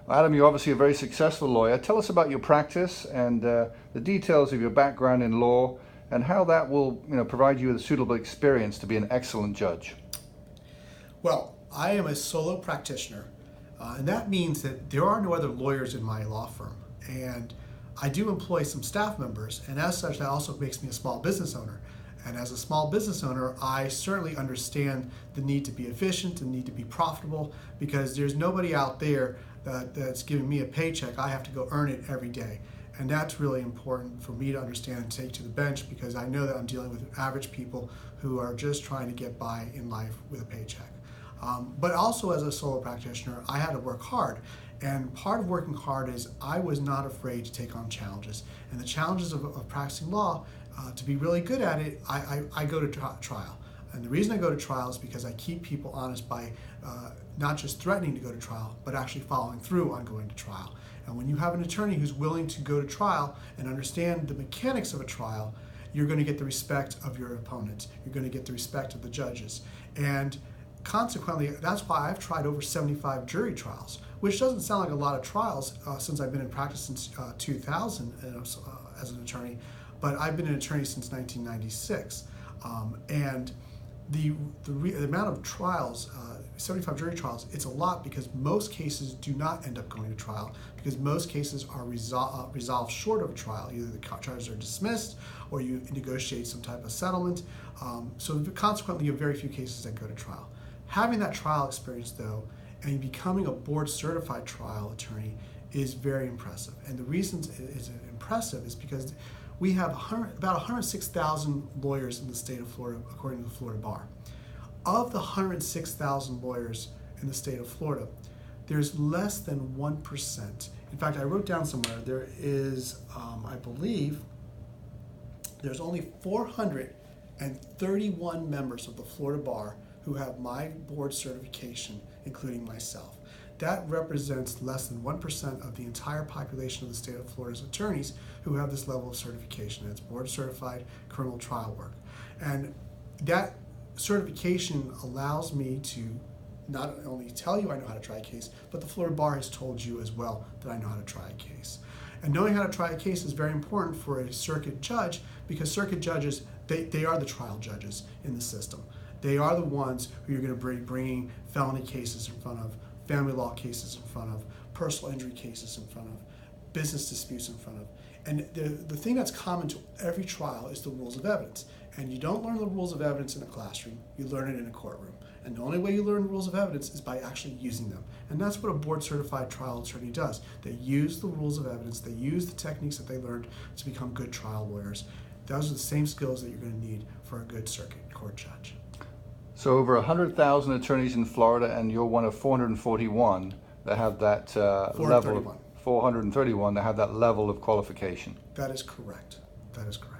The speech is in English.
Adam, you're obviously a very successful lawyer. Tell us about your practice and the details of your background in law and how that will, provide you with a suitable experience to be an excellent judge. Well, I am a solo practitioner, and that means that there are no other lawyers in my law firm. And I do employ some staff members, and as such, that also makes me a small business owner. And as a small business owner, I certainly understand the need to be efficient, the need to be profitable, because there's nobody out there that's giving me a paycheck. I have to go earn it every day. And that's really important for me to understand and take to the bench, because I know that I'm dealing with average people who are just trying to get by in life with a paycheck. But also as a solo practitioner, I had to work hard. And part of working hard is I was not afraid to take on challenges. And the challenges of practicing law, to be really good at it, I go to trial. And the reason I go to trial is because I keep people honest by not just threatening to go to trial, but actually following through on going to trial. And when you have an attorney who's willing to go to trial and understand the mechanics of a trial, you're going to get the respect of your opponents. You're going to get the respect of the judges. And consequently, that's why I've tried over 75 jury trials, which doesn't sound like a lot of trials since I've been in practice since 2000 as an attorney, but I've been an attorney since 1996. And the amount of trials, 75 jury trials, it's a lot because most cases do not end up going to trial, because most cases are resolved short of a trial. Either the charges are dismissed or you negotiate some type of settlement. So consequently, you have very few cases that go to trial. Having that trial experience, though, and becoming a board certified trial attorney is very impressive. And the reason it's impressive is because we have about 106,000 lawyers in the state of Florida, according to the Florida Bar. Of the 106,000 lawyers in the state of Florida, there's less than 1%. In fact, I wrote down somewhere, there is, I believe, there's only 431 members of the Florida Bar who have my board certification, including myself. That represents less than 1% of the entire population of the state of Florida's attorneys who have this level of certification. It's board certified criminal trial work. And that certification allows me to not only tell you I know how to try a case, but the Florida Bar has told you as well that I know how to try a case. And knowing how to try a case is very important for a circuit judge, because circuit judges, they are the trial judges in the system. They are the ones who you're going to be bringing felony cases in front of, family law cases in front of, personal injury cases in front of, business disputes in front of. And the thing that's common to every trial is the rules of evidence. And you don't learn the rules of evidence in a classroom, you learn it in a courtroom. And the only way you learn the rules of evidence is by actually using them. And that's what a board certified trial attorney does. They use the rules of evidence, they use the techniques that they learned to become good trial lawyers. Those are the same skills that you're going to need for a good circuit court judge. So over 100,000 attorneys in Florida, and you're one of 441 that have that level of 431 that have that level of qualification. That is correct. That is correct.